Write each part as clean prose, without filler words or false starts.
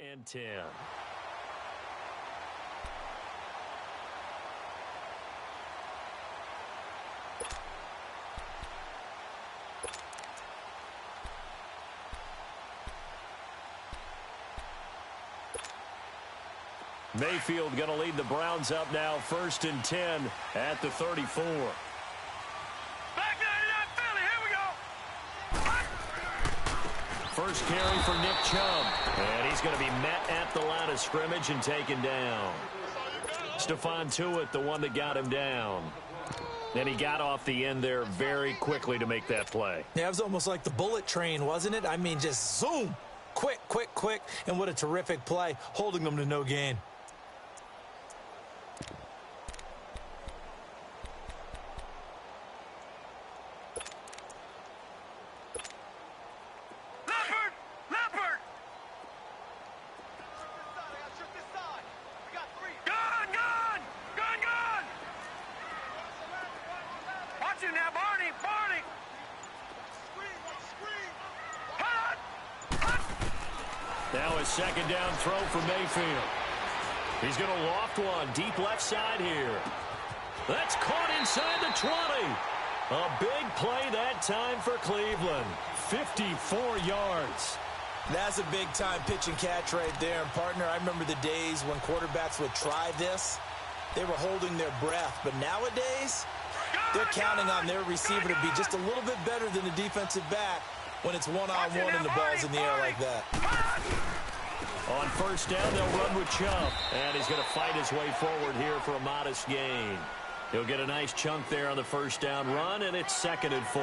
and 10. Mayfield going to lead the Browns up now, 1st and 10 at the 34. First carry for Nick Chubb. And he's going to be met at the line of scrimmage and taken down. Stephon Tuitt, the one that got him down. And he got off the end there very quickly to make that play. Yeah, it was almost like the bullet train, wasn't it? I mean, just zoom. Quick, quick, quick. And what a terrific play, holding them to no gain. Now a second down throw for Mayfield. He's going to loft one deep left side here. That's caught inside the 20. A big play that time for Cleveland. 54 yards. That's a big-time pitch and catch right there. And, partner, I remember the days when quarterbacks would try this. They were holding their breath. But nowadays, they're counting on their receiver to be just a little bit better than the defensive back when it's one-on-one and the ball's in the air like that. On first down, they'll run with Chubb. And he's going to fight his way forward here for a modest gain. He'll get a nice chunk there on the first down run, and it's 2nd and 4.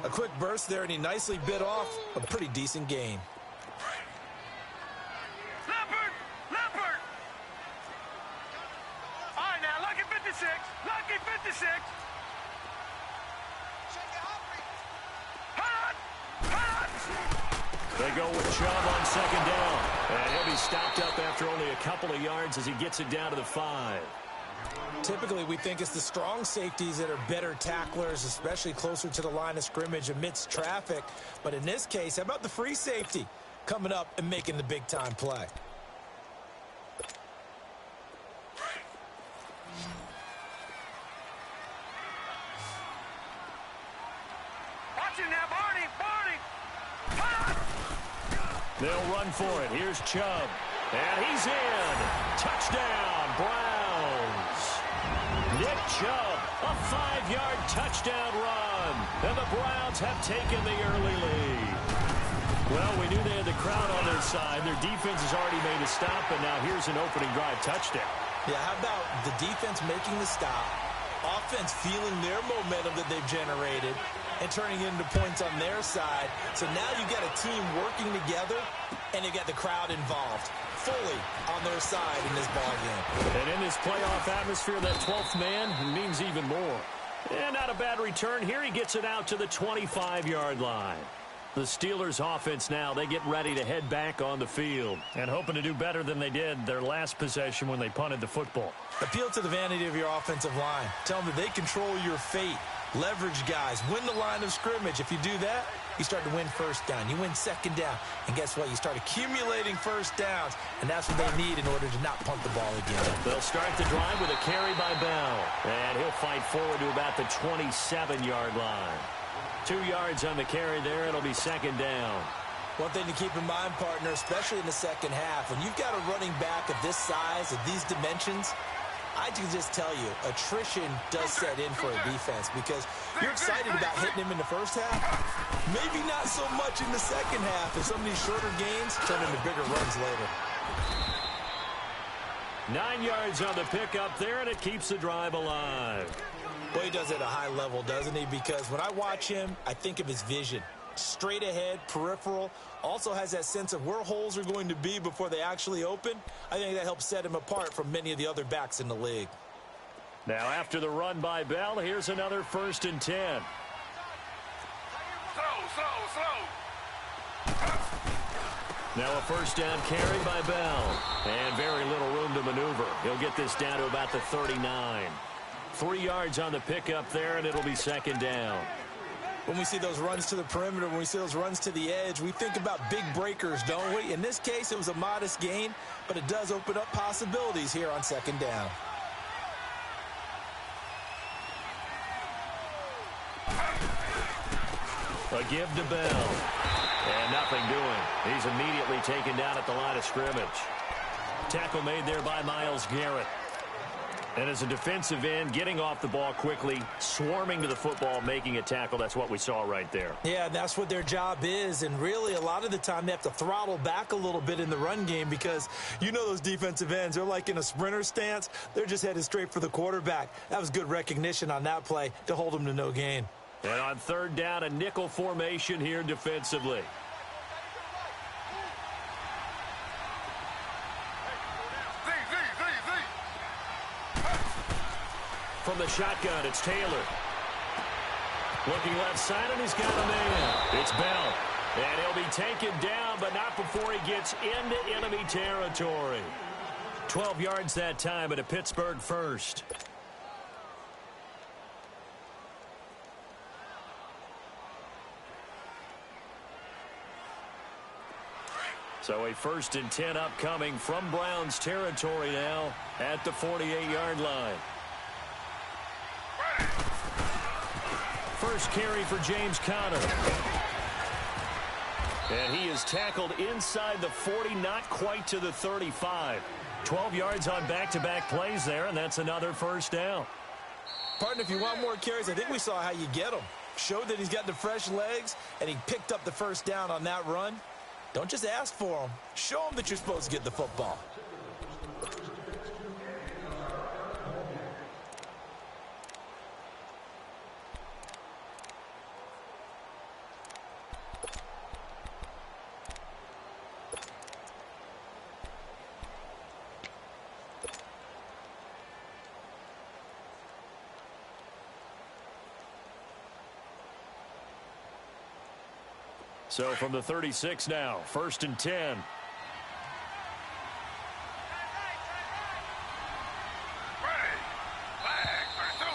A quick burst there, and he nicely bit off a pretty decent gain. Leopard! All right, now, lucky 56. Lucky 56. They go with Chubb on second down. And he'll be stopped up after only a couple of yards as he gets it down to the 5. Typically, we think it's the strong safeties that are better tacklers, especially closer to the line of scrimmage amidst traffic. But in this case, how about the free safety coming up and making the big-time play? Watch it now, Barney! They'll run for it. Here's Chubb. And he's in. Touchdown, Browns. Nick Chubb, a 5-yard touchdown run. And the Browns have taken the early lead. Well, we knew they had the crowd on their side. Their defense has already made a stop, and now here's an opening drive touchdown. Yeah, how about the defense making the stop, offense feeling their momentum that they've generated, and turning into points on their side. So now you've got a team working together, and you got the crowd involved fully on their side in this ballgame. And in this playoff atmosphere, that 12th man means even more. And not a bad return here. He gets it out to the 25-yard line. The Steelers' offense now, they get ready to head back on the field and hoping to do better than they did their last possession when they punted the football. Appeal to the vanity of your offensive line. Tell them that they control your fate. Leverage guys. Win the line of scrimmage. If you do that, you start to win first down. You win second down. And guess what? You start accumulating first downs. And that's what they need in order to not punt the ball again. They'll start the drive with a carry by Bell. And he'll fight forward to about the 27-yard line. 2 yards on the carry there. It'll be second down. One thing to keep in mind, partner, especially in the second half, when you've got a running back of this size, of these dimensions, I can just tell you, attrition does set in for a defense because you're excited about hitting him in the first half. Maybe not so much in the second half, and some of these shorter gains turn into bigger runs later. 9 yards on the pickup there, and it keeps the drive alive. Well, he does it at a high level, doesn't he? Because when I watch him, I think of his vision. Straight ahead, peripheral, also has that sense of where holes are going to be before they actually open. I think that helps set him apart from many of the other backs in the league. Now after the run by Bell, here's another 1st and 10. Slow. Now a first down carry by Bell. And very little room to maneuver. He'll get this down to about the 39. 3 yards on the pickup there, and it'll be second down. when we see those runs to the perimeter, when we see those runs to the edge, we think about big breakers, don't we? In this case, it was a modest gain, but it does open up possibilities here on second down. A give to Bell. And nothing doing. He's immediately taken down at the line of scrimmage. Tackle made there by Myles Garrett. And as a defensive end, getting off the ball quickly, swarming to the football, making a tackle, that's what we saw right there. Yeah, that's what their job is. And really, a lot of the time, they have to throttle back a little bit in the run game because you know those defensive ends, they're like in a sprinter stance. They're just headed straight for the quarterback. That was good recognition on that play to hold them to no gain. And on third down, a nickel formation here defensively. From the shotgun, it's Taylor. Looking left side, and he's got a man. It's Bell. And he'll be taken down, but not before he gets into enemy territory. 12 yards that time at a Pittsburgh first. So a 1st and 10 upcoming from Browns territory now at the 48-yard line. First carry for James Conner. And he is tackled inside the 40, not quite to the 35. 12 yards on back-to-back plays there, and that's another first down. Partner, if you want more carries, I think we saw how you get them. Showed that he's got the fresh legs, and he picked up the first down on that run. Don't just ask for them. Show them that you're supposed to get the football. So from the 36 now, 1st and 10.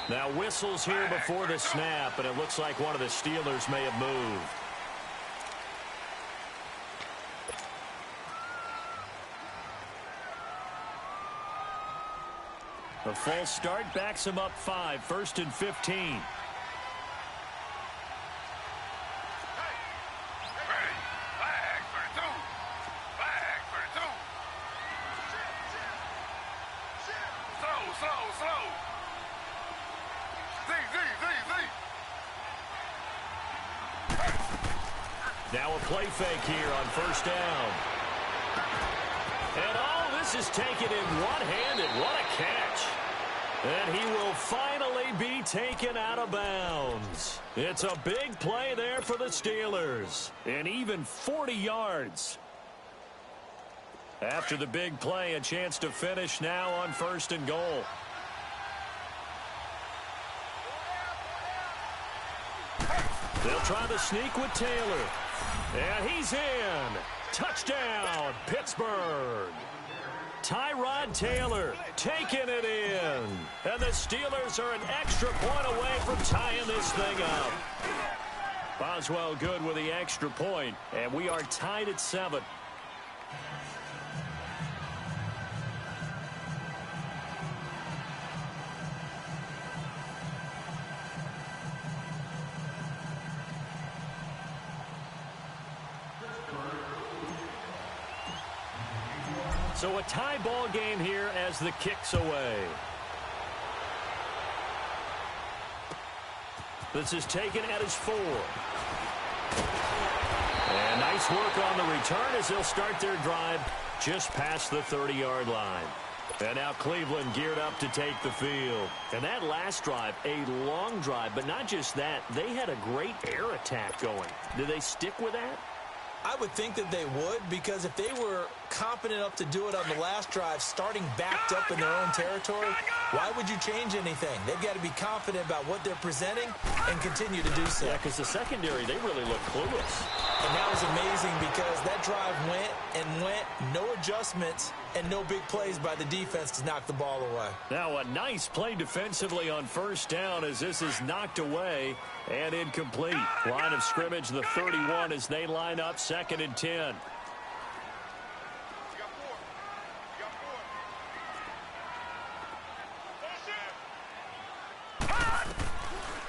Now whistles here before the snap, and it looks like one of the Steelers may have moved. A false start backs him up 5, 1st and 15. Now a play fake here on 1st down. And all this is taken in one-handed. What a catch. And he will finally be taken out of bounds. It's a big play there for the Steelers. And even 40 yards. After the big play, a chance to finish now on 1st and goal. They'll try the sneak with Taylor. And he's in. Touchdown, Pittsburgh. Tyrod Taylor taking it in. And the Steelers are an extra point away from tying this thing up. Boswell good with the extra point. And we are tied at 7. So a tie ball game here as the kick's away. This is taken at his 4. And nice work on the return as they'll start their drive just past the 30-yard line. And now Cleveland geared up to take the field. And that last drive, a long drive, but not just that, they had a great air attack going. Did they stick with that? I would think that they would, because if they were confident enough to do it on the last drive, starting backed up in their own territory. Why would you change anything? They've got to be confident about what they're presenting and continue to do so. Yeah, because the secondary, they really look clueless. And that was amazing because that drive went and went, no adjustments, and no big plays by the defense to knock the ball away. Now a nice play defensively on first down as this is knocked away and incomplete. Line of scrimmage, the 31 as they line up 2nd and 10.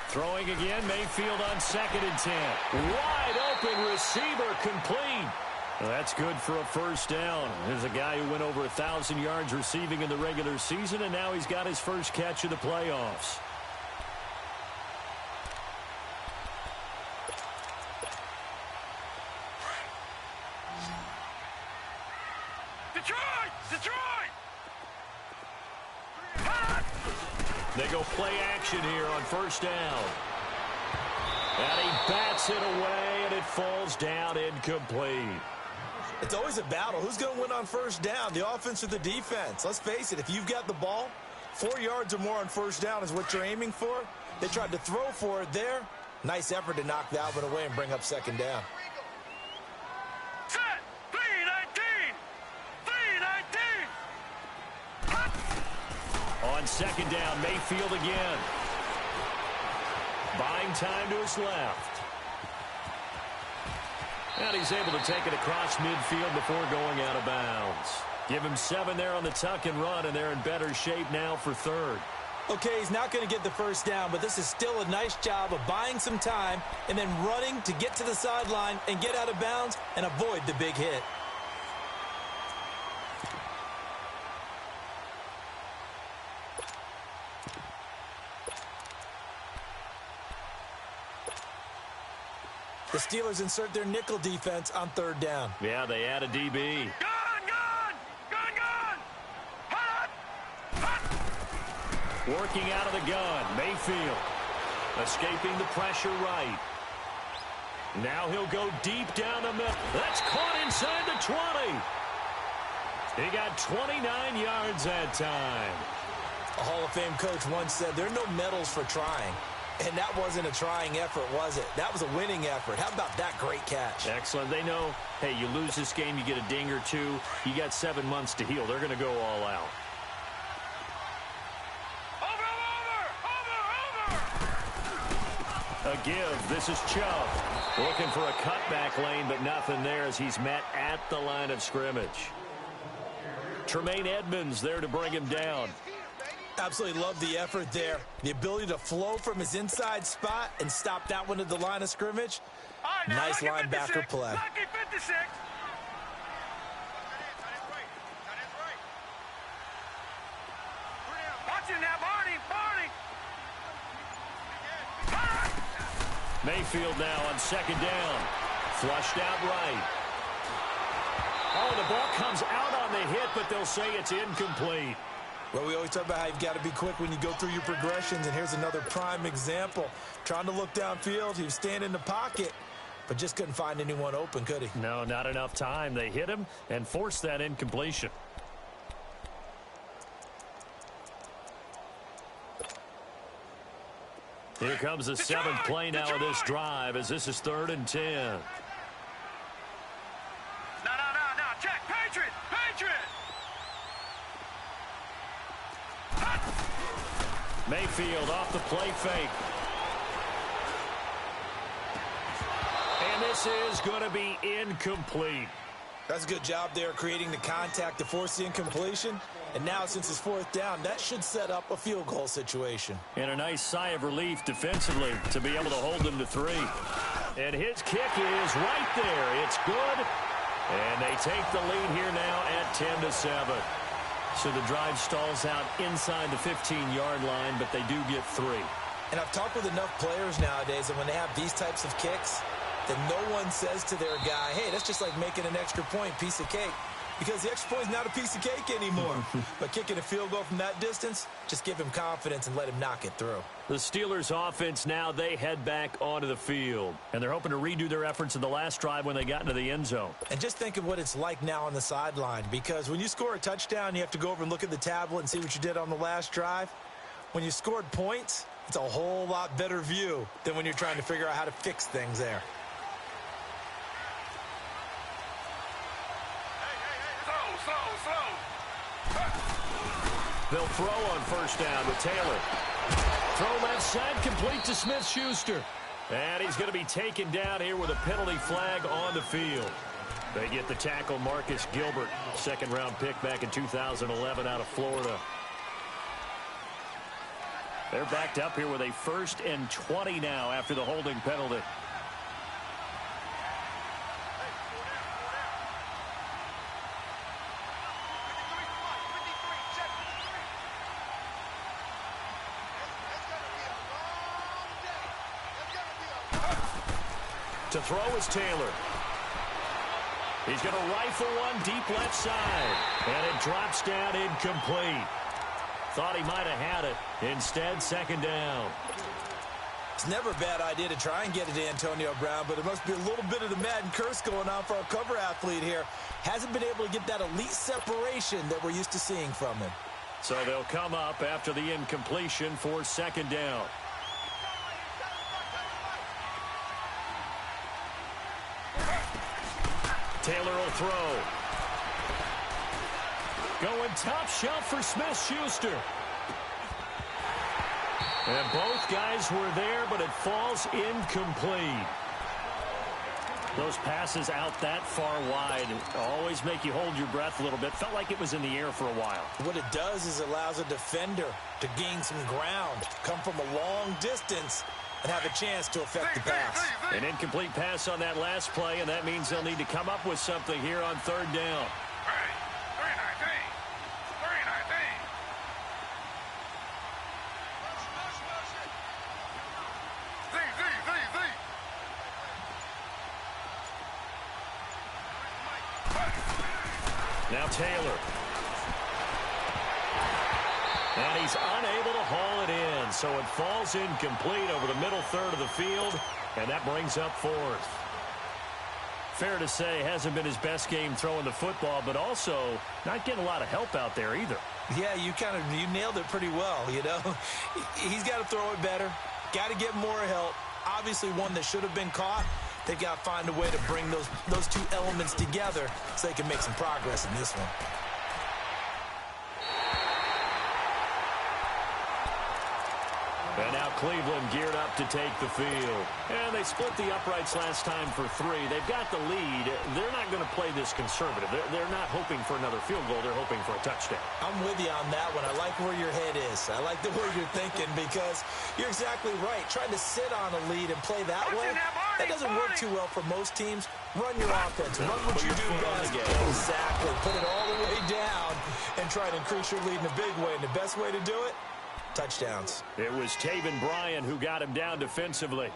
Throwing again, Mayfield on 2nd and 10. Wide open receiver complete. Well, that's good for a first down. There's a guy who went over 1,000 yards receiving in the regular season, and now he's got his first catch of the playoffs. Detroit! Detroit! They go play action here on first down. And he bats it away, and it falls down incomplete. It's always a battle. Who's going to win on first down, the offense or the defense? Let's face it, if you've got the ball, 4 yards or more on first down is what you're aiming for. They tried to throw for it there. Nice effort to knock that one away and bring up 2nd down. Set! 3-19! 3-19! On 2nd down, Mayfield again. Buying time to his left. And he's able to take it across midfield before going out of bounds. Give him 7 there on the tuck and run, and they're in better shape now for 3rd. Okay, he's not going to get the first down, but this is still a nice job of buying some time and then running to get to the sideline and get out of bounds and avoid the big hit. The Steelers insert their nickel defense on 3rd down. Yeah, they add a DB. Gun! Gun! Gun! Gun! Hot! Hot! Working out of the gun, Mayfield. Escaping the pressure right. Now he'll go deep down the middle. That's caught inside the 20. He got 29 yards that time. A Hall of Fame coach once said, there are no medals for trying. And that wasn't a trying effort, was it? That was a winning effort. How about that great catch? Excellent. They know, hey, you lose this game, you get a ding or two. You got 7 months to heal. They're going to go all out. Over! A give. This is Chubb. Looking for a cutback lane, but nothing there as he's met at the line of scrimmage. Tremaine Edmonds there to bring him down. Absolutely love the effort there. The ability to flow from his inside spot and stop that one at the line of scrimmage. Right, nice linebacker play. Lucky 56. Watch him now, Barney. Barney. Mayfield now on 2nd down. Flushed out right. Oh, the ball comes out on the hit, but they'll say it's incomplete. Well, we always talk about how you've got to be quick when you go through your progressions, and here's another prime example. Trying to look downfield, he was standing in the pocket, but just couldn't find anyone open, could he? No, not enough time. They hit him and forced that incompletion. Here comes the 7th play now of this drive as this is 3rd and 10. No. Check. Patriot. Mayfield off the play fake. And this is going to be incomplete. That's a good job there creating the contact to force the incompletion. And now since it's 4th down, that should set up a field goal situation. And a nice sigh of relief defensively to be able to hold them to 3. And his kick is right there. It's good. And they take the lead here now at 10-7. So the drive stalls out inside the 15-yard line, but they do get 3. And I've talked with enough players nowadays that when they have these types of kicks, that no one says to their guy, hey, that's just like making an extra point, piece of cake. Because the extra point is not a piece of cake anymore. But kicking a field goal from that distance, Just give him confidence and let him knock it through. The Steelers offense now, they head back onto the field. And they're hoping to redo their efforts in the last drive when they got into the end zone. And just think of what it's like now on the sideline, because when you score a touchdown, you have to go over and look at the tablet and see what you did on the last drive. When you scored points, it's a whole lot better view than when you're trying to figure out how to fix things there. They'll throw on first down to Taylor. Throw left side, complete to Smith-Schuster. And he's going to be taken down here with a penalty flag on the field. They get the tackle, Marcus Gilbert, second-round pick back in 2011 out of Florida. They're backed up here with a 1st and 20 now after the holding penalty. To throw is Taylor. He's going to rifle one deep left side. And it drops down incomplete. Thought he might have had it. Instead, second down. It's never a bad idea to try and get it to Antonio Brown, but it must be a little bit of the Madden curse going on for our cover athlete here. Hasn't been able to get that elite separation that we're used to seeing from him. So they'll come up after the incompletion for second down. Taylor will throw. Going top shelf for Smith-Schuster. And both guys were there, but it falls incomplete. Those passes out that far wide always make you hold your breath a little bit. Felt like it was in the air for a while. What it does is allows a defender to gain some ground, come from a long distance, and have a chance to affect the pass. An incomplete pass on that last play, and that means they'll need to come up with something here on third down. Now Taylor. And he's unable to haul it in, so it falls incomplete over the middle third of the field, and that brings up fourth. Fair to say, hasn't been his best game throwing the football, but also not getting a lot of help out there either. Yeah, you nailed it pretty well, you know. He's got to throw it better, got to get more help. Obviously one that should have been caught. They've got to find a way to bring those two elements together so they can make some progress in this one. And now Cleveland geared up to take the field. And they split the uprights last time for 3. They've got the lead. They're not going to play this conservative. They're not hoping for another field goal. They're hoping for a touchdown. I'm with you on that one. I like where your head is. I like the way you're thinking because you're exactly right. Trying to sit on a lead and play that way, that doesn't work too well for most teams. Run your offense. Run what you do best. Exactly. Put it all the way down and try to increase your lead in a big way. And the best way to do it, touchdowns. It was Taven Bryan who got him down defensively.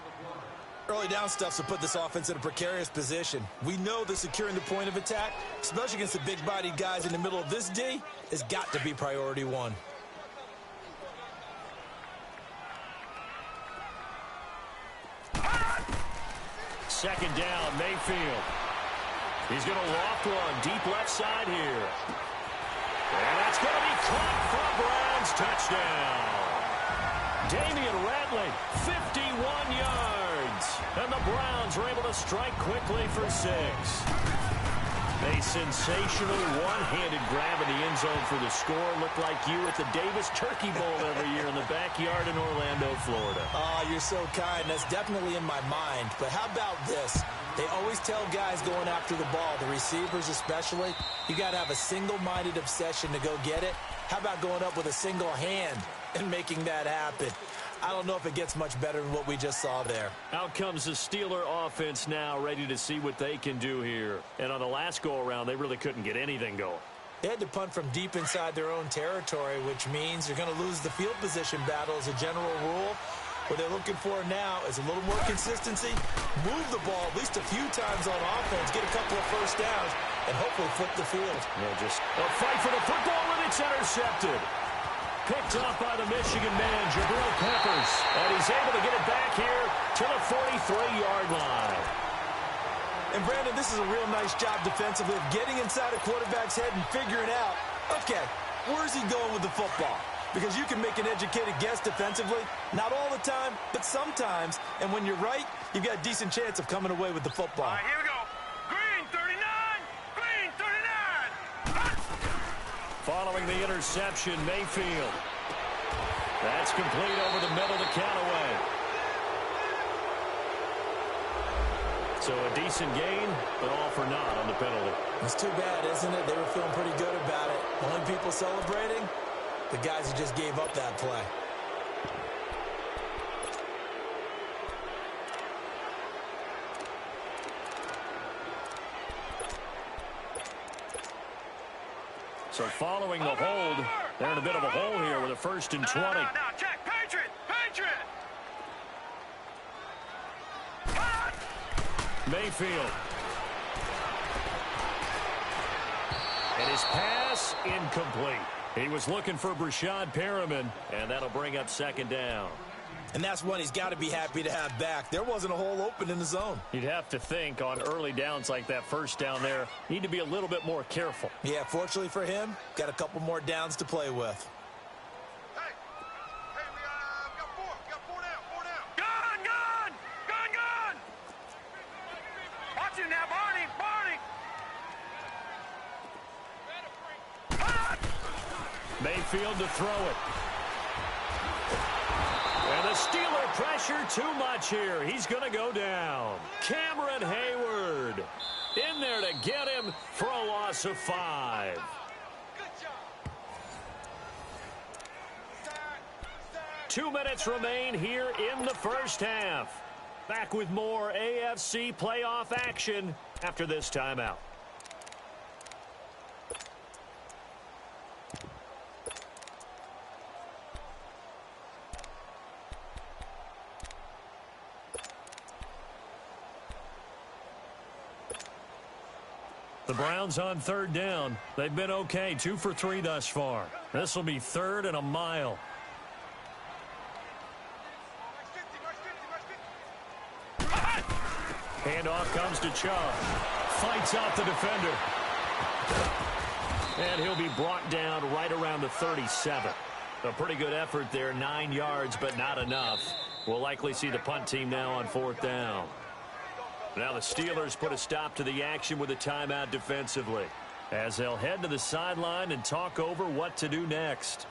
Early down stuff to put this offense in a precarious position. We know that securing the point of attack, especially against the big-bodied guys in the middle of this D, has got to be priority one. Second down, Mayfield. He's going to loft one deep left side here. And that's going to be caught for a Browns touchdown. Damian Ratley, 51 yards. And the Browns were able to strike quickly for 6. A sensational one-handed grab in the end zone for the score. Looked like you at the Davis Turkey Bowl every year in the backyard in Orlando, Florida. Oh, you're so kind. That's definitely in my mind. But how about this? They always tell guys going after the ball, the receivers especially, you got to have a single-minded obsession to go get it. How about going up with a single hand and making that happen? I don't know if it gets much better than what we just saw there. Out comes the Steeler offense now, ready to see what they can do here. And on the last go-around, they really couldn't get anything going. They had to punt from deep inside their own territory, which means you're going to lose the field position battle as a general rule. What they're looking for now is a little more consistency, move the ball at least a few times on offense, get a couple of first downs, and hopefully flip the field. Yeah, just a fight for the football, and it's intercepted. picked off by the Michigan man, Jabril Peppers. And he's able to get it back here to the 43-yard line. And, Brandon, this is a real nice job defensively of getting inside a quarterback's head and figuring out, okay, where's he going with the football? Because you can make an educated guess defensively. Not all the time, but sometimes. And when you're right, you've got a decent chance of coming away with the football. All right, here we go. Green 39. Green 39. Following the interception, Mayfield. That's complete over the middle to Callaway. So a decent gain, but all for naught on the penalty. It's too bad, isn't it? They were feeling pretty good about it. Only people celebrating, the guys who just gave up that play. So following the hold, they're in a bit of a hole here with a 1st and 20. Now, check. Patriot. Patriot. Mayfield. And his pass incomplete. He was looking for Brashad Perriman, and that'll bring up 2nd down. And that's one he's got to be happy to have back. There wasn't a hole open in the zone. You'd have to think on early downs like that 1st down there, need to be a little bit more careful. Yeah, fortunately for him, got a couple more downs to play with. Hey, we got 4 down. Gun. Watch him now, Barney. Mayfield to throw it. And the Steeler pressure too much here. He's going to go down. Cameron Hayward in there to get him for a loss of 5. Good job. 2 minutes remain here in the 1st half. Back with more AFC playoff action after this timeout. The Browns on 3rd down. They've been okay, 2 for 3 thus far. This will be 3rd and a mile. Handoff comes to Chubb. Fights out the defender. And he'll be brought down right around the 37. A pretty good effort there, 9 yards, but not enough. We'll likely see the punt team now on 4th down. Now the Steelers put a stop to the action with a timeout defensively, as they'll head to the sideline and talk over what to do next.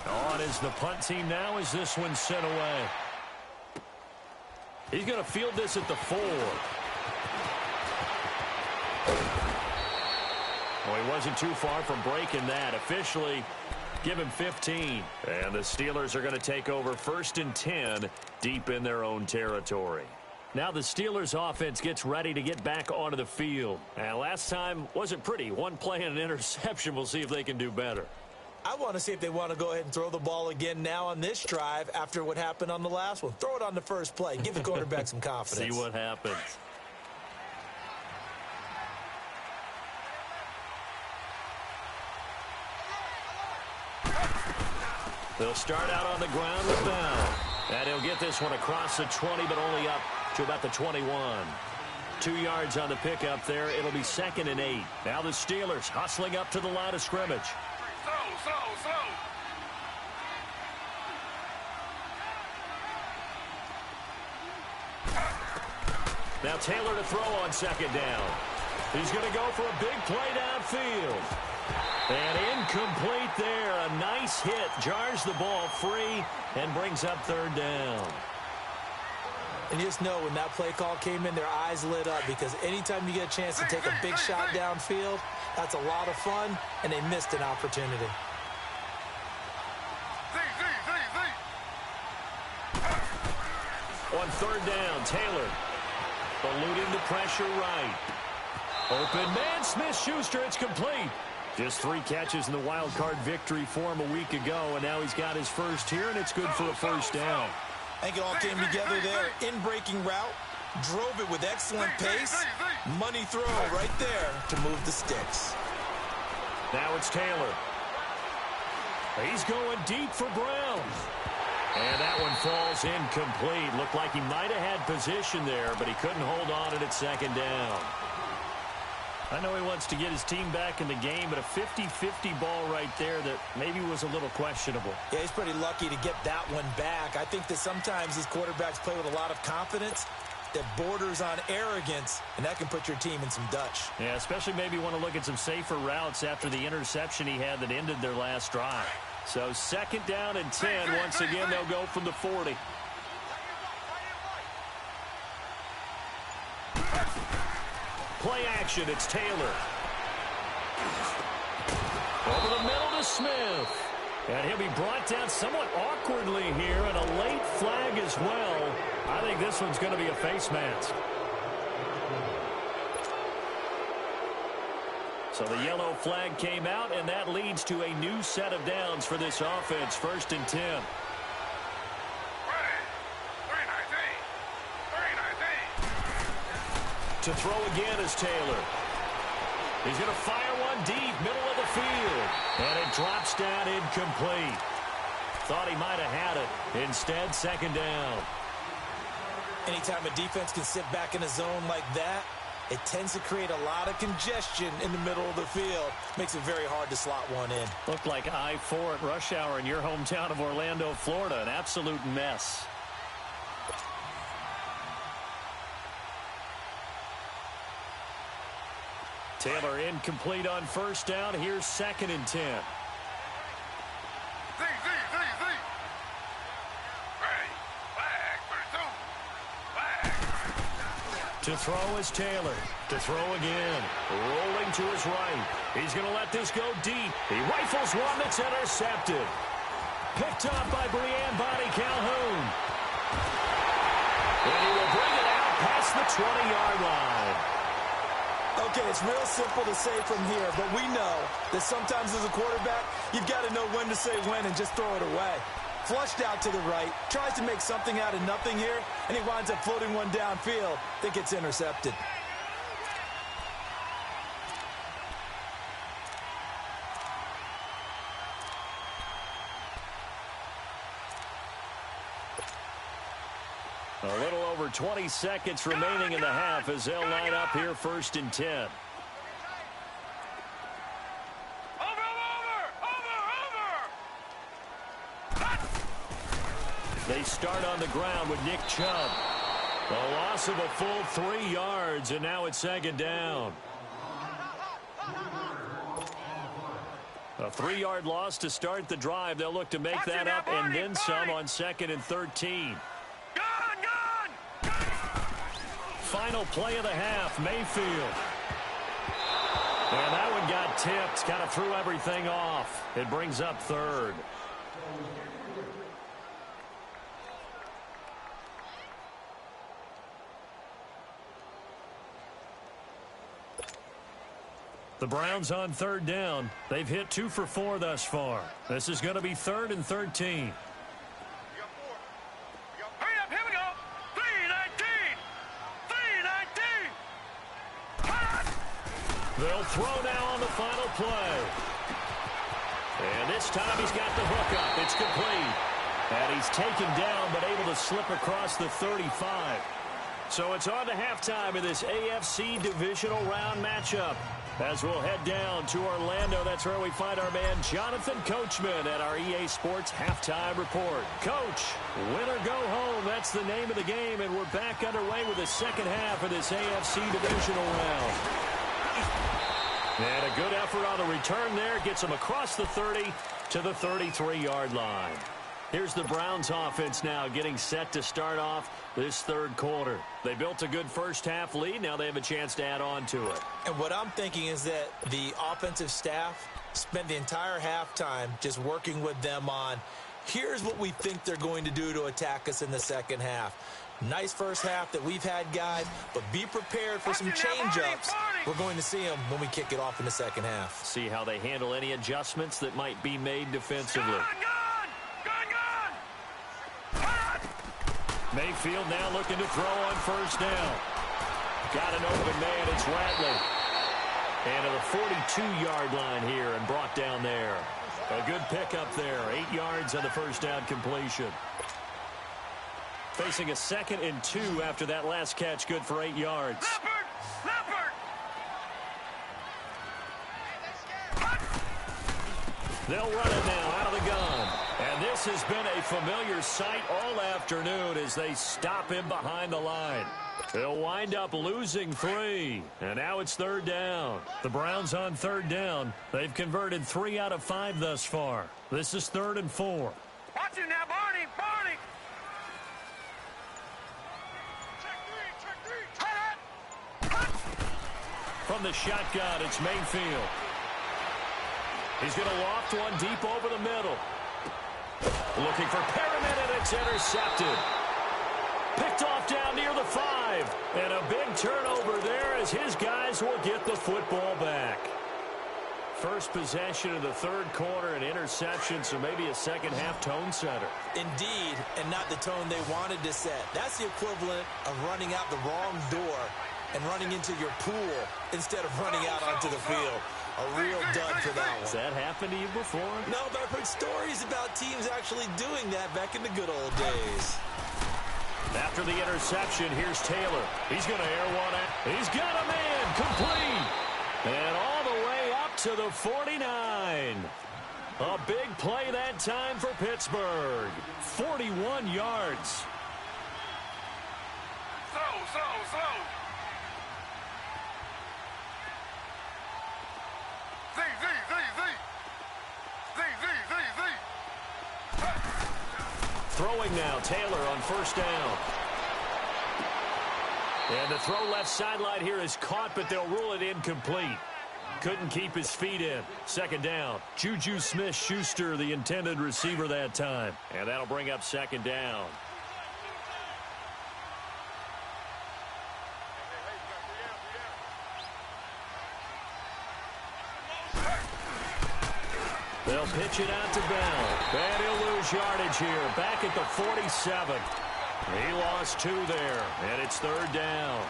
On is the punt team now as this one's sent away. He's going to field this at the 4. Well, he wasn't too far from breaking that. Officially, give him 15. And the Steelers are going to take over 1st and 10 deep in their own territory. Now the Steelers offense gets ready to get back onto the field. And last time wasn't pretty. One play and an interception. We'll see if they can do better. I want to see if they want to go ahead and throw the ball again now on this drive after what happened on the last one. Throw it on the first play. Give the quarterback some confidence. See what happens. They'll start out on the ground with Bell. And he'll get this one across the 20, but only up to about the 21. 2 yards on the pickup there. It'll be 2nd and 8. Now the Steelers hustling up to the line of scrimmage. Slow. Now Taylor to throw on 2nd down. He's going to go for a big play downfield. And incomplete there. A nice hit. Jars the ball free and brings up 3rd down. And you just know when that play call came in, their eyes lit up, because anytime you get a chance to take a big shot downfield, that's a lot of fun, and they missed an opportunity. On 3rd down, Taylor eluding the pressure right. Open man, Smith-Schuster, it's complete. Just 3 catches in the wild card victory for him a week ago, and now he's got his first here, and it's good for a 1st down. I think it all came together there. In-breaking route, drove it with excellent pace. Money throw right there to move the sticks. Now it's Taylor. He's going deep for Brown. And that one falls incomplete. Looked like he might have had position there, but he couldn't hold on at second down. I know he wants to get his team back in the game, but a 50-50 ball right there that maybe was a little questionable. Yeah, he's pretty lucky to get that one back. I think that sometimes these quarterbacks play with a lot of confidence that borders on arrogance, and that can put your team in some Dutch. Yeah, especially maybe want to look at some safer routes after the interception he had that ended their last drive. So 2nd down and 10. Once again, they'll go from the 40. Play action, it's Taylor. Over the middle to Smith. And he'll be brought down somewhat awkwardly here, and a late flag as well. I think this one's going to be a face mask. So the yellow flag came out, and that leads to a new set of downs for this offense. 1st and 10. To throw again is Taylor. He's going to fire one deep, middle of the field. And it drops down incomplete. Thought he might have had it. Instead, 2nd down. Anytime a defense can sit back in a zone like that, it tends to create a lot of congestion in the middle of the field. Makes it very hard to slot one in. Looked like I-4 at rush hour in your hometown of Orlando, Florida. An absolute mess. Taylor incomplete on 1st down. Here's 2nd and 10. To throw is Taylor. To throw again. Rolling to his right. He's going to let this go deep. He rifles one that's intercepted. Picked up by Brianne Body Calhoun. And he will bring it out past the 20-yard line. Okay, it's real simple to say from here, but we know that sometimes as a quarterback, you've got to know when to say when and just throw it away. Flushed out to the right, tries to make something out of nothing here, and he winds up floating one downfield that gets intercepted. A little over 20 seconds remaining in the half as they'll line up here 1st and 10. They start on the ground with Nick Chubb. A loss of a full 3 yards, and now it's 2nd down. A 3-yard loss to start the drive. They'll look to make that up and then some on 2nd and 13. Final play of the half, Mayfield. And that one got tipped, kind of threw everything off. It brings up 3rd. The Browns on 3rd down. They've hit 2 for 4 thus far. This is going to be 3rd and 13. They'll throw now on the final play. And this time he's got the hook up. It's complete. And he's taken down but able to slip across the 35. So it's on to halftime in this AFC divisional round matchup. As we'll head down to Orlando, that's where we find our man Jonathan Coachman at our EA Sports Halftime Report. Coach, win or go home, that's the name of the game, and we're back underway with the second half of this AFC divisional round. And a good effort on the return there. Gets them across the 30 to the 33-yard line. Here's the Browns offense now getting set to start off this 3rd quarter. They built a good first half lead. Now they have a chance to add on to it. And what I'm thinking is that the offensive staff spent the entire halftime just working with them on, here's what we think they're going to do to attack us in the second half. Nice first half that we've had, guys, but be prepared for some change-ups. We're going to see them when we kick it off in the second half. See how they handle any adjustments that might be made defensively. Mayfield now looking to throw on first down. Got an open man. It's Ratley. And to the 42-yard line here and brought down there. A good pickup there. 8 yards on the first down completion. Facing a 2nd and 2 after that last catch. Good for 8 yards. Leopard! They'll run it now out of the gun. And this has been a familiar sight all afternoon as they stop him behind the line. They'll wind up losing 3. And now it's 3rd down. The Browns on 3rd down. They've converted 3 out of 5 thus far. This is 3rd and 4. Watch him now, Barney! Barney! Check 3! From the shotgun, it's Mayfield. He's going to loft one deep over the middle. Looking for Perriman, and it's intercepted. Picked off down near the 5. And a big turnover there as his guys will get the football back. First possession of the 3rd quarter, an interception, so maybe a second-half tone setter. Indeed, and not the tone they wanted to set. That's the equivalent of running out the wrong door and running into your pool instead of running out onto the field. A real dud for that one. Has that happened to you before? No, but I've heard stories about teams actually doing that back in the good old days. After the interception, here's Taylor. He's going to air one out. He's got a man complete. And all the way up to the 49. A big play that time for Pittsburgh. 41 yards. Slow. Throwing now, Taylor on first down. And the throw left sideline here is caught, but they'll rule it incomplete. Couldn't keep his feet in. 2nd down. Juju Smith-Schuster, the intended receiver that time. And that'll bring up 2nd down. They'll pitch it out to Bell. And he'll lose yardage here. Back at the 47. He lost 2 there. And it's 3rd down.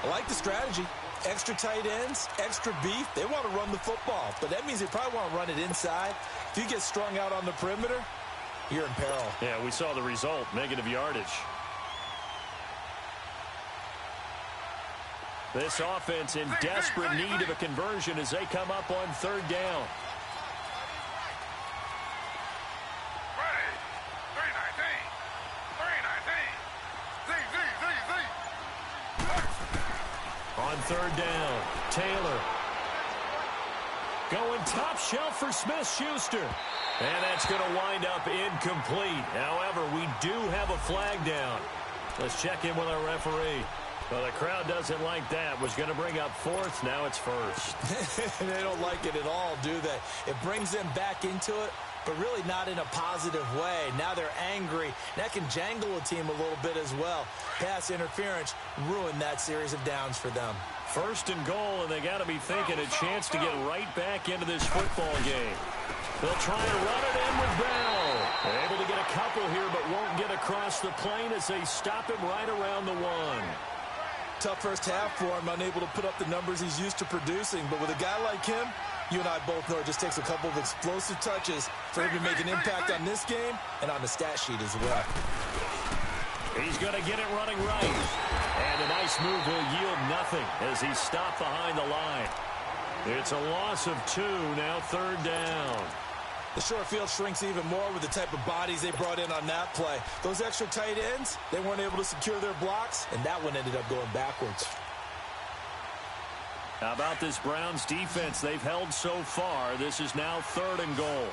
I like the strategy. Extra tight ends, extra beef. They want to run the football, but that means they probably want to run it inside. If you get strung out on the perimeter, you're in peril. Yeah, we saw the result. Negative yardage. This offense in desperate need of a conversion as they come up on 3rd down. On 3rd down, Taylor. Going top shelf for Smith-Schuster. And that's going to wind up incomplete. However, we do have a flag down. Let's check in with our referee. Well, the crowd doesn't like that. Was going to bring up 4th. Now it's 1st. They don't like it at all, do they? It brings them back into it, but really not in a positive way. Now they're angry. That can jangle a team a little bit as well. Pass interference ruined that series of downs for them. 1st and goal, and they got to be thinking a chance to get right back into this football game. They'll try and run it in with Bell. They're able to get a couple here, but won't get across the plane as they stop him right around the 1. Tough first half for him, unable to put up the numbers he's used to producing. But with a guy like him, you and I both know it just takes a couple of explosive touches for him to make an impact on this game and on the stat sheet as well. He's going to get it running right. And a nice move will yield nothing as he's stopped behind the line. It's a loss of 2, now 3rd down. The short field shrinks even more with the type of bodies they brought in on that play. Those extra tight ends, they weren't able to secure their blocks, and that one ended up going backwards. How about this Browns defense they've held so far? This is now 3rd and goal.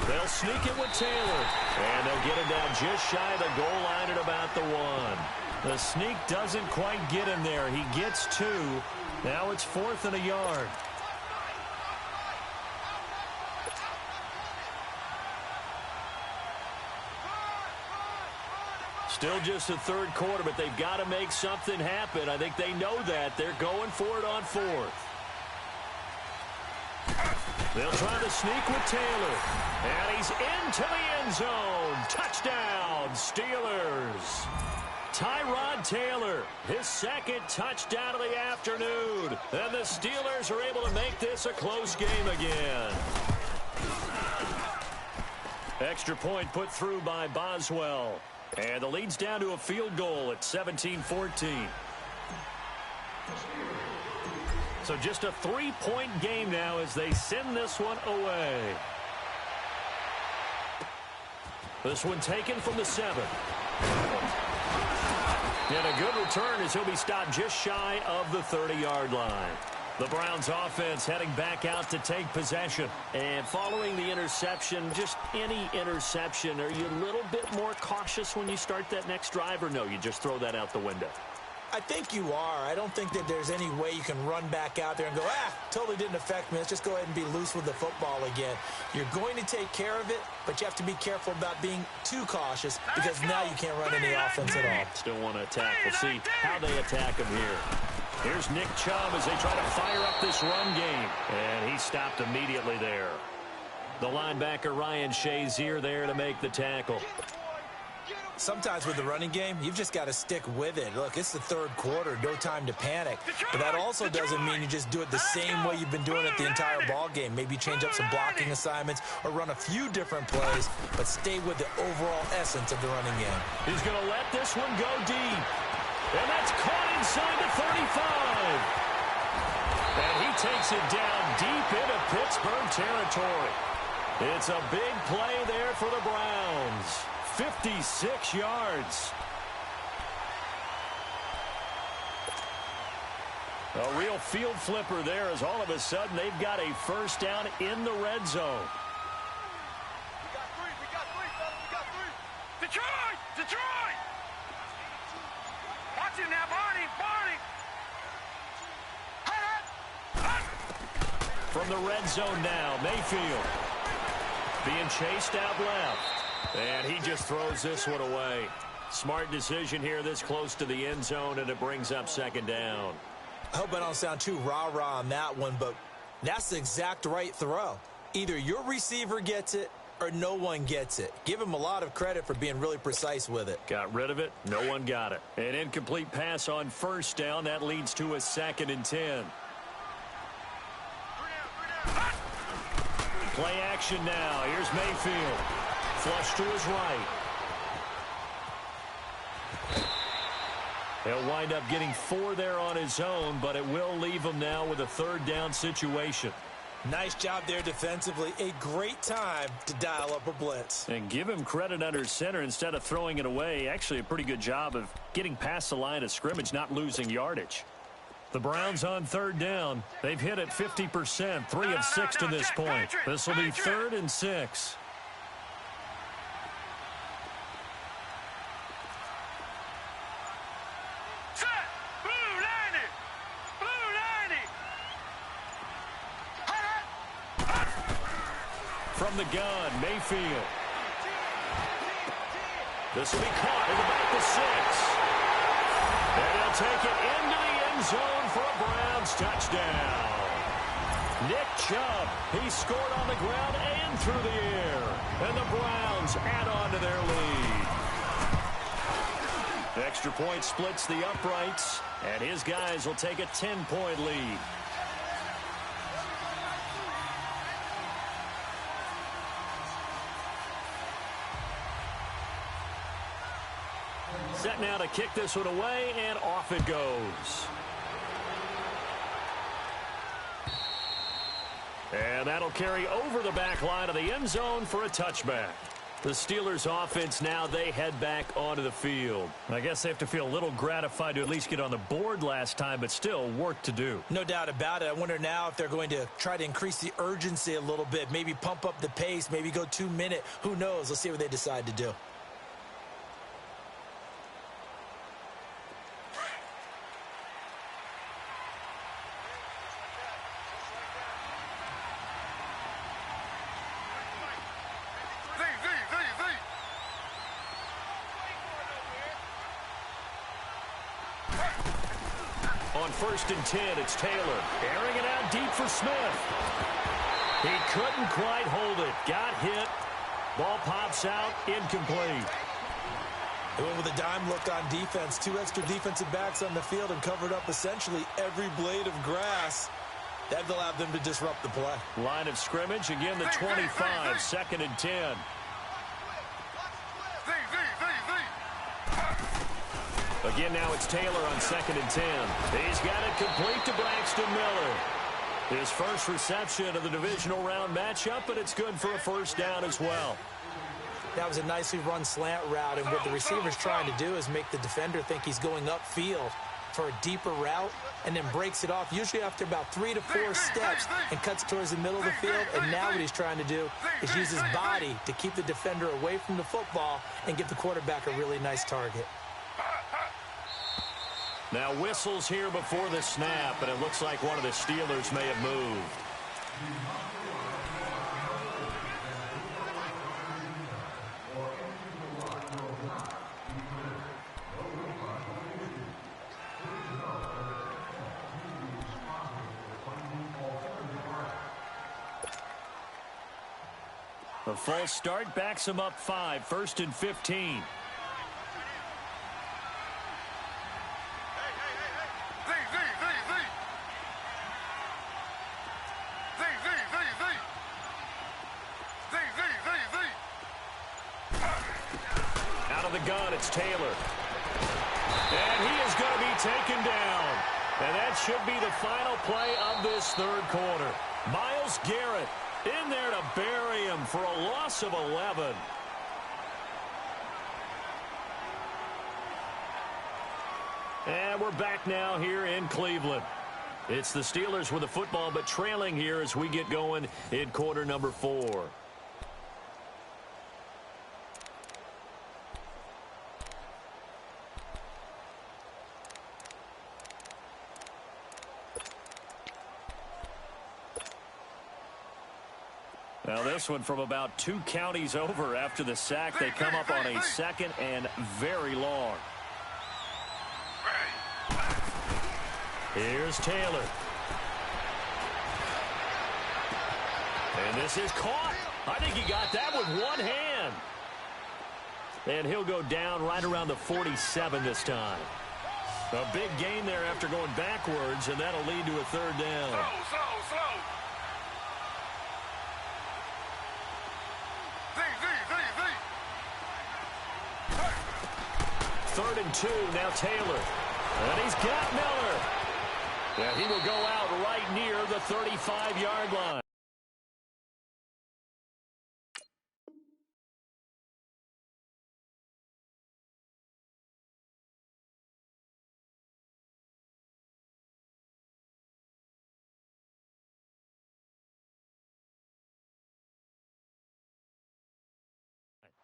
They'll sneak it with Taylor. And they'll get him down just shy of the goal line at about the 1. The sneak doesn't quite get him there. He gets 2. Now it's 4th and a yard. Still just the 3rd quarter, but they've got to make something happen. I think they know that. They're going for it on 4th. They'll try to sneak with Taylor. And he's into the end zone. Touchdown, Steelers. Tyrod Taylor, his second touchdown of the afternoon. And the Steelers are able to make this a close game again. Extra point put through by Boswell. And the lead's down to a field goal at 17-14. So just a 3-point game now as they send this one away. This one taken from the 7. And a good return as he'll be stopped just shy of the 30-yard line. The Browns offense heading back out to take possession. And following the interception, just any interception, are you a little bit more cautious when you start that next drive, or no, you just throw that out the window? I think you are. I don't think that there's any way you can run back out there and go, totally didn't affect me. Let's just go ahead and be loose with the football again. You're going to take care of it, but you have to be careful about being too cautious because now you can't run any offense at all. Still want to attack. We'll see how they attack him here. Here's Nick Chubb as they try to fire up this run game. And he stopped immediately there. The linebacker Ryan Shazier there to make the tackle. Sometimes with the running game, you've just got to stick with it. Look, it's the third quarter, no time to panic. But that also doesn't mean you just do it the same way you've been doing it the entire ball game. Maybe change up some blocking assignments or run a few different plays, but stay with the overall essence of the running game. He's going to let this one go deep. And that's caught inside the 35. And he takes it down deep into Pittsburgh territory. It's a big play there for the Browns. 56 yards. A real field flipper there as all of a sudden they've got a first down in the red zone. We got three, fellas, we got three. Detroit! Watch him now, Barney! From the red zone now, Mayfield being chased out left. And he just throws this one away. Smart decision here this close to the end zone, and it brings up second down. I hope I don't sound too rah-rah on that one, but that's the exact right throw. Either your receiver gets it or no one gets it. Give him a lot of credit for being really precise with it. Got rid of it. No one got it. An incomplete pass on first down. That leads to a 2nd and 10. Play action now. Here's Mayfield. Flush to his right. He'll wind up getting 4 there on his own, but it will leave him now with a 3rd down situation. Nice job there defensively. A great time to dial up a blitz. And give him credit under center instead of throwing it away. Actually a pretty good job of getting past the line of scrimmage, not losing yardage. The Browns on 3rd down. They've hit it 50%, 3 of 6 to this point. This will be 3rd and 6. From the gun, Mayfield. This will be caught at about the 6. And they'll take it into the end zone for a Browns touchdown. Nick Chubb, he scored on the ground and through the air. And the Browns add on to their lead. Extra point splits the uprights, and his guys will take a 10-point lead. Set now to kick this one away, and off it goes. And that'll carry over the back line of the end zone for a touchback. The Steelers offense now, they head back onto the field. I guess they have to feel a little gratified to at least get on the board last time, but still work to do. No doubt about it. I wonder now if they're going to try to increase the urgency a little bit, maybe pump up the pace, maybe go 2-minute. Who knows? Let's see what they decide to do. On 1st and 10, it's Taylor. Airing it out deep for Smith. He couldn't quite hold it. Got hit. Ball pops out. Incomplete. They went with a dime look on defense. 2 extra defensive backs on the field and covered up essentially every blade of grass. That allowed them to disrupt the play. Line of scrimmage. Again, the 25. 2nd and 10. Again, now it's Taylor on 2nd and 10. He's got it complete to Braxton Miller. His first reception of the divisional round matchup, but it's good for a first down as well. That was a nicely run slant route, and what the receiver's trying to do is make the defender think he's going upfield for a deeper route and then breaks it off, usually after about 3 to 4 steps, and cuts towards the middle of the field. And now what he's trying to do is use his body to keep the defender away from the football and give the quarterback a really nice target. Now whistles here before the snap, and it looks like one of the Steelers may have moved. A false start backs him up 5, 1st and 15. Out of the gun, it's Taylor. And he is going to be taken down. And that should be the final play of this 3rd quarter. Myles Garrett in there to bury him for a loss of 11. And we're back now here in Cleveland. It's the Steelers with the football, but trailing here as we get going in quarter number 4. Now this one from about 2 counties over after the sack. They come up on a 2nd and very long. Here's Taylor. And this is caught. I think he got that with one hand. And he'll go down right around the 47 this time. A big gain there after going backwards, and that'll lead to a 3rd down. Slow. 3rd and 2, now Taylor. And he's got Miller. And he will go out right near the 35-yard line.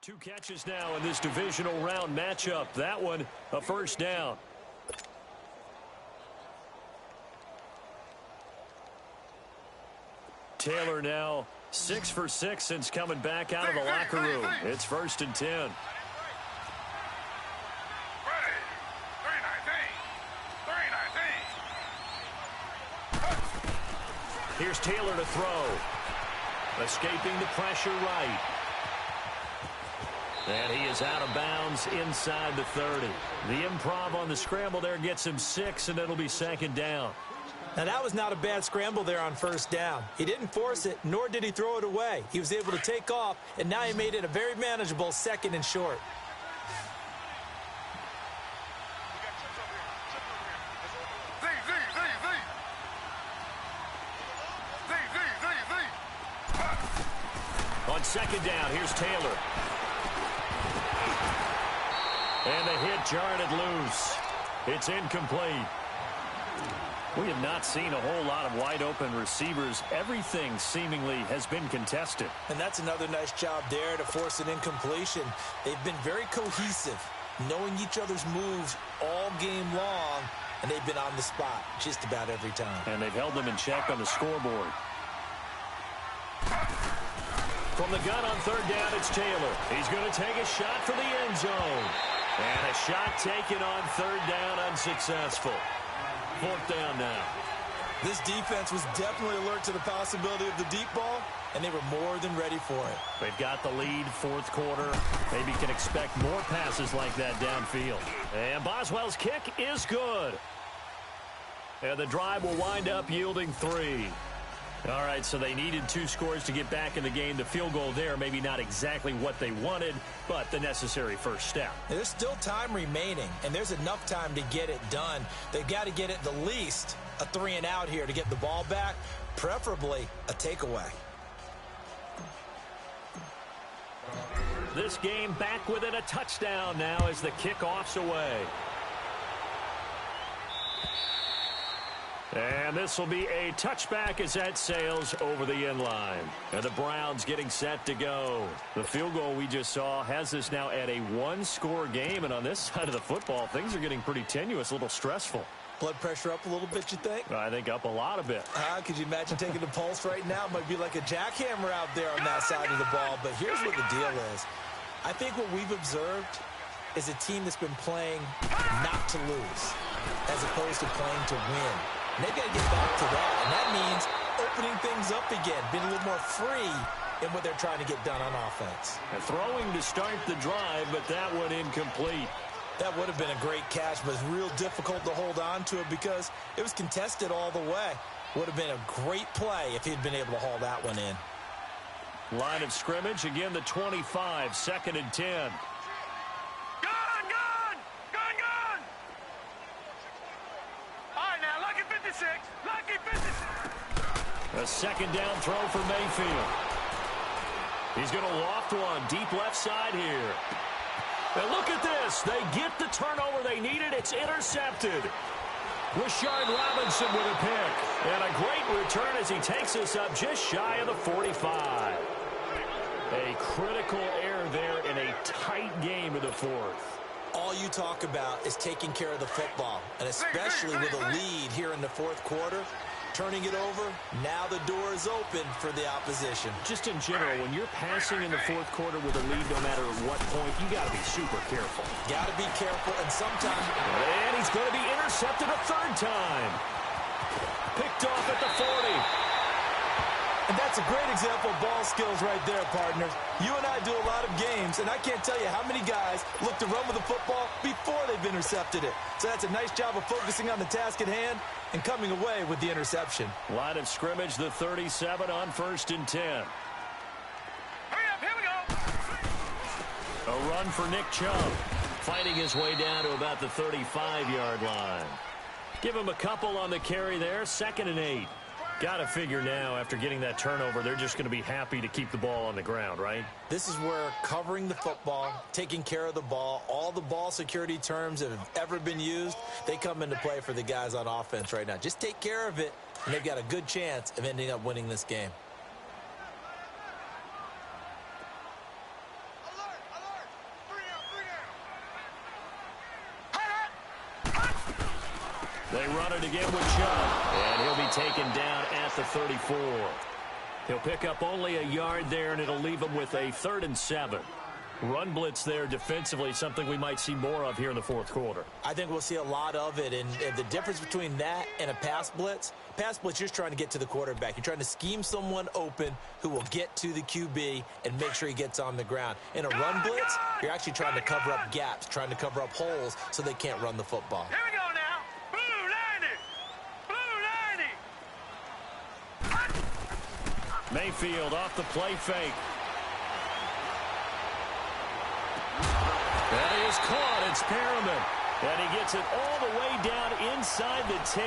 Two catches now in this divisional round matchup. That one, a first down. Taylor now 6 for 6 since coming back out of the locker room. It's 1st and 10. Here's Taylor to throw. Escaping the pressure right. And he is out of bounds inside the 30. The improv on the scramble there gets him 6, and it'll be 2nd down. Now, that was not a bad scramble there on 1st down. He didn't force it, nor did he throw it away. He was able to take off, and now he made it a very manageable 2nd and short. On 2nd down, here's Taylor. And the hit jarred it loose. It's incomplete. We have not seen a whole lot of wide-open receivers. Everything seemingly has been contested. And that's another nice job there to force an incompletion. They've been very cohesive, knowing each other's moves all game long, and they've been on the spot just about every time. And they've held them in check on the scoreboard. From the gun on 3rd down, it's Taylor. He's going to take a shot for the end zone. And a shot taken on 3rd down, unsuccessful. 4th down now. This defense was definitely alert to the possibility of the deep ball, and they were more than ready for it. They've got the lead, fourth quarter. Maybe can expect more passes like that downfield. And Boswell's kick is good. And the drive will wind up yielding 3. All right, so they needed 2 scores to get back in the game. The field goal there, maybe not exactly what they wanted, but the necessary first step. There's still time remaining, and there's enough time to get it done. They've got to get at the least a 3-and-out here to get the ball back, preferably a takeaway. This game back within a touchdown now as the kickoff's away. And this will be a touchback as that sails over the end line. And the Browns getting set to go. The field goal we just saw has us now at a 1-score game. And on this side of the football, things are getting pretty tenuous, a little stressful. Blood pressure up a little bit, you think? I think up a lot of it. Could you imagine taking the pulse right now? It might be like a jackhammer out there on that side of the ball. But here's what the deal is. I think what we've observed is a team that's been playing not to lose as opposed to playing to win. And they've got to get back to that, and that means opening things up again, being a little more free in what they're trying to get done on offense. And throwing to start the drive, but that one incomplete. That would have been a great catch, but it's real difficult to hold on to it because it was contested all the way. Would have been a great play if he'd been able to haul that one in. Line of scrimmage, again the 25, 2nd and 10. A second down throw for Mayfield. He's going to loft one deep left side here. And look at this. They get the turnover they needed. It's intercepted. Rashard Robinson with a pick. And a great return as he takes us up just shy of the 45. A critical error there in a tight game of the fourth. All you talk about is taking care of the football, and especially with a lead here in the fourth quarter. Turning it over, now the door is open for the opposition. Just in general, when you're passing in the fourth quarter with a lead, no matter what point, you got to be super careful. Got to be careful, and sometimes... And he's going to be intercepted a 3rd time. Picked off at the 40. And that's a great example of ball skills right there, partners. You and I do a lot of games, and I can't tell you how many guys look to run with the football before they've intercepted it. So that's a nice job of focusing on the task at hand and coming away with the interception. Line of scrimmage, the 37 on 1st and 10. Hurry up, here we go. A run for Nick Chubb, fighting his way down to about the 35-yard line. Give him a couple on the carry there, 2nd and 8. Got to figure now, after getting that turnover, they're just going to be happy to keep the ball on the ground, right? This is where covering the football, taking care of the ball, all the ball security terms that have ever been used, they come into play for the guys on offense right now. Just take care of it, and they've got a good chance of ending up winning this game. They run it again with Chubb, and he'll be taken down at the 34. He'll pick up only a yard there, and it'll leave him with a 3rd and 7. Run blitz there defensively, something we might see more of here in the fourth quarter. I think we'll see a lot of it, and the difference between that and a pass blitz, you're just trying to get to the quarterback. You're trying to scheme someone open who will get to the QB and make sure he gets on the ground. In a run blitz, you're actually trying to cover up gaps, trying to cover up holes so they can't run the football. Here we go now. Mayfield off the play fake. That is caught. It's Perriman. And he gets it all the way down inside the 10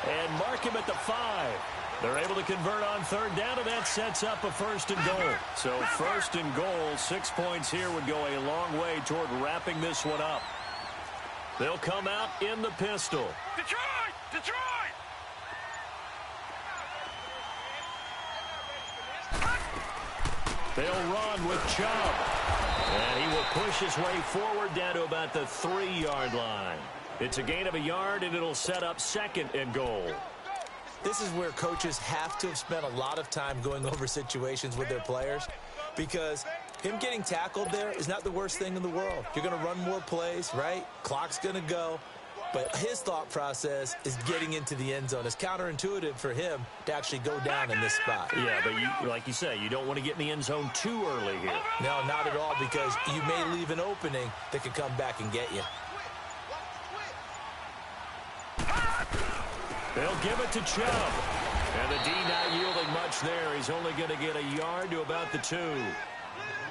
and mark him at the 5. They're able to convert on 3rd down, and that sets up a 1st and goal. So 1st and goal, 6 points here would go a long way toward wrapping this one up. They'll come out in the pistol. Detroit! Detroit! They'll run with Chubb. And he will push his way forward down to about the 3-yard line. It's a gain of a yard, and it'll set up 2nd and goal. This is where coaches have to have spent a lot of time going over situations with their players, because him getting tackled there is not the worst thing in the world. You're going to run more plays, right? Clock's going to go. But his thought process is getting into the end zone. It's counterintuitive for him to actually go down in this spot. Yeah, but like you say, you don't want to get in the end zone too early here. No, not at all, because you may leave an opening that could come back and get you. They'll give it to Chubb. And the D not yielding much there. He's only going to get a yard to about the 2.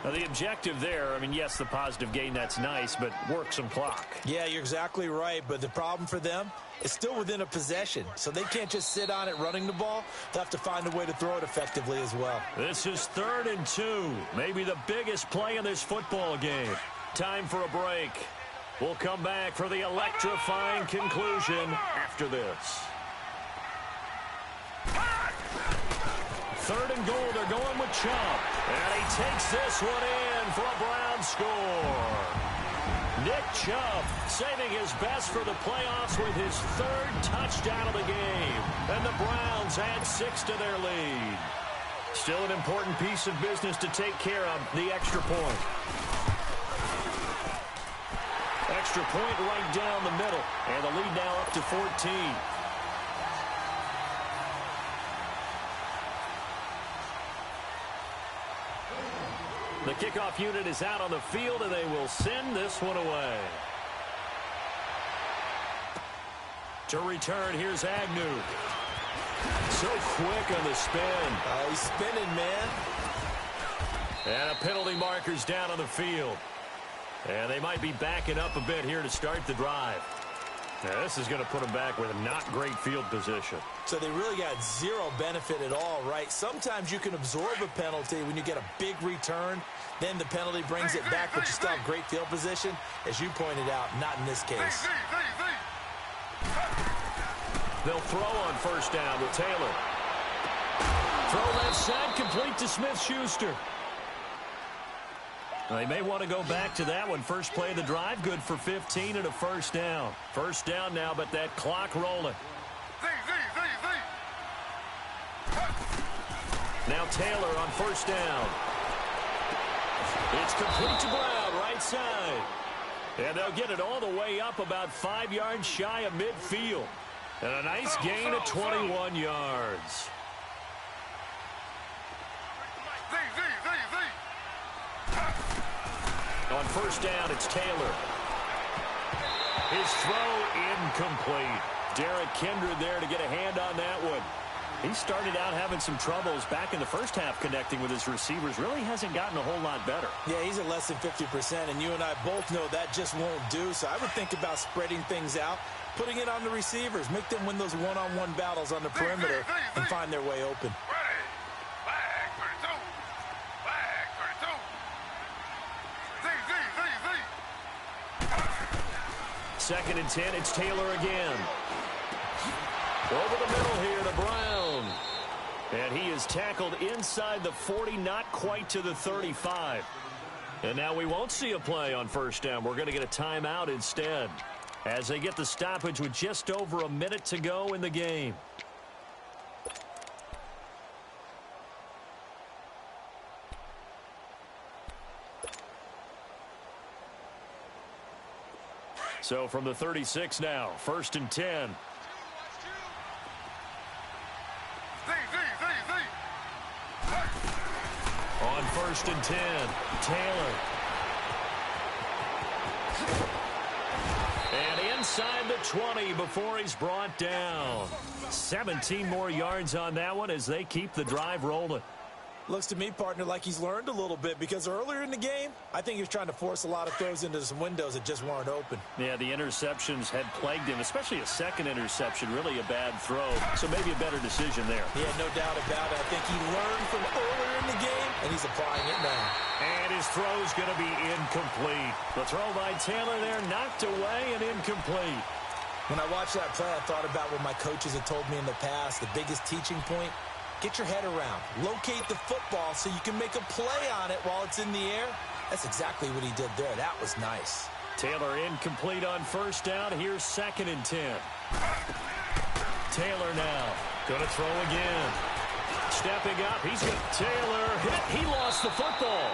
Now, the objective there, I mean, yes, the positive gain, that's nice, but work some clock. Yeah, you're exactly right, but the problem for them is still within a possession, so they can't just sit on it running the ball. They'll have to find a way to throw it effectively as well. This is 3rd and 2, maybe the biggest play in this football game. Time for a break. We'll come back for the electrifying conclusion after this. 3rd and goal, they're going with Chubb. And he takes this one in for a Brown score. Nick Chubb saving his best for the playoffs with his 3rd touchdown of the game. And the Browns add 6 to their lead. Still an important piece of business to take care of, the extra point. Extra point right down the middle. And the lead now up to 14. The kickoff unit is out on the field, and they will send this one away. To return, here's Agnew. So quick on the spin. He's spinning, man. And a penalty marker's down on the field. And they might be backing up a bit here to start the drive. Now, this is going to put them back with a not great field position. So they really got zero benefit at all, right? Sometimes you can absorb a penalty when you get a big return. Then the penalty brings it back, but you still have great field position. As you pointed out, not in this case. They'll throw on 1st down with Taylor. Throw left side, complete to Smith-Schuster. They may want to go back to that one. First play of the drive, good for 15 and a 1st down. 1st down now, but that clock rolling. Now Taylor on 1st down. It's complete to Brown, right side. And they'll get it all the way up about 5 yards shy of midfield. And a nice gain of 21 yards. On 1st down, it's Taylor. His throw incomplete. Derek Kindred there to get a hand on that one. He started out having some troubles back in the first half connecting with his receivers. Really hasn't gotten a whole lot better. Yeah, he's at less than 50%, and you and I both know that just won't do. So I would think about spreading things out, putting it on the receivers, make them win those one-on-one battles on the perimeter and find their way open. Second and 10, it's Taylor again. Over the middle here to Brown. And he is tackled inside the 40, not quite to the 35. And now we won't see a play on 1st down. We're going to get a timeout instead, as they get the stoppage with just over a minute to go in the game. So from the 36 now, 1st and 10. On 1st and 10, Taylor. And inside the 20 before he's brought down. 17 more yards on that one as they keep the drive rolling. Looks to me, partner, like he's learned a little bit, because earlier in the game, I think he was trying to force a lot of throws into some windows that just weren't open. Yeah, the interceptions had plagued him, especially a second interception, really a bad throw. So maybe a better decision there. Yeah, no doubt about it. I think he learned from earlier in the game, and he's applying it now. And his throw's going to be incomplete. The throw by Taylor there knocked away and incomplete. When I watched that play, I thought about what my coaches had told me in the past. The biggest teaching point: get your head around. Locate the football so you can make a play on it while it's in the air. That's exactly what he did there. That was nice. Taylor incomplete on 1st down. Here's 2nd and 10. Taylor now going to throw again. Stepping up. He's got Taylor hit. He lost the football.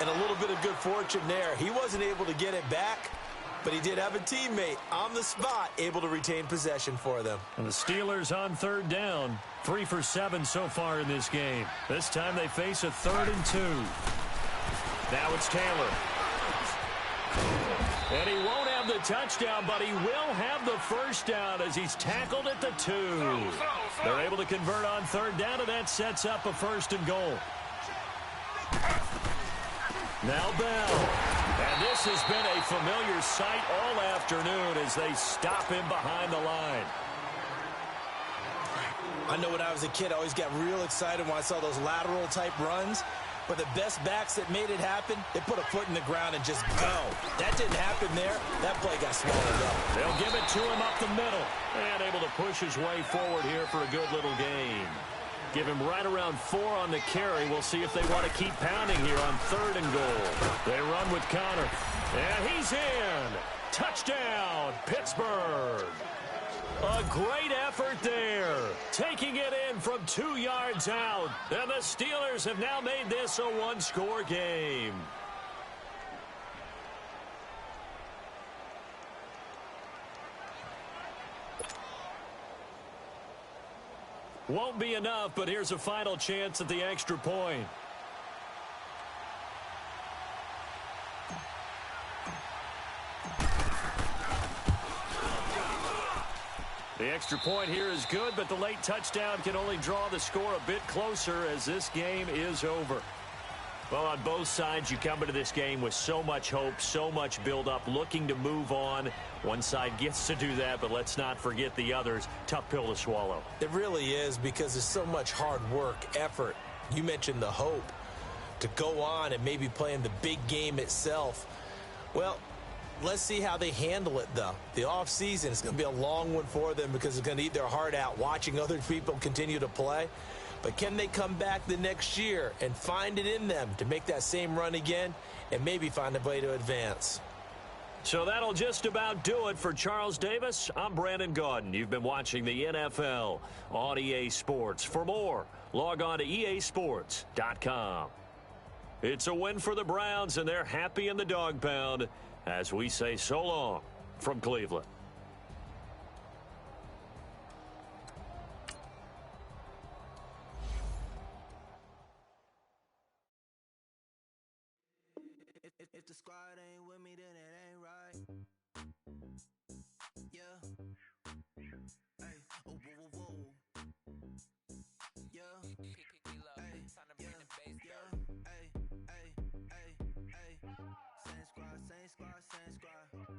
And a little bit of good fortune there. He wasn't able to get it back, but he did have a teammate on the spot able to retain possession for them. And the Steelers on third down. 3 for 7 so far in this game. This time they face a 3rd and 2. Now it's Taylor. And he won't have the touchdown, but he will have the first down as he's tackled at the 2. They're able to convert on third down, and that sets up a 1st and goal. Now Bell. And this has been a familiar sight all afternoon as they stop him behind the line. I know when I was a kid, I always got real excited when I saw those lateral-type runs. But the best backs that made it happen, they put a foot in the ground and just go. That didn't happen there. That play got swallowed up. They'll give it to him up the middle. And able to push his way forward here for a good little gain. Give him right around 4 on the carry. We'll see if they want to keep pounding here on 3rd and goal. They run with Connor. And he's in. Touchdown, Pittsburgh. A great effort there. Taking it in from 2 yards out. And the Steelers have now made this a 1-score game. Won't be enough, but here's a final chance at the extra point. The extra point here is good, but the late touchdown can only draw the score a bit closer as this game is over. Well, on both sides, you come into this game with so much hope, so much build-up, looking to move on. One side gets to do that, but let's not forget the others. Tough pill to swallow. It really is because there's so much hard work, effort. You mentioned the hope to go on and maybe play in the big game itself. Well, let's see how they handle it, though. The offseason is going to be a long one for them because it's going to eat their heart out watching other people continue to play. But can they come back the next year and find it in them to make that same run again and maybe find a way to advance? So that'll just about do it for Charles Davis. I'm Brandon Gaudin. You've been watching the NFL on EA Sports. For more, log on to easports.com. It's a win for the Browns, and they're happy in the dog pound as we say so long from Cleveland. If the squad ain't with me, then it ain't right. Yeah. Hey. Oh, whoa, whoa, whoa. Yeah. Hey. Yeah. Hey. Hey. Hey. Hey. Same squad, same squad, same squad.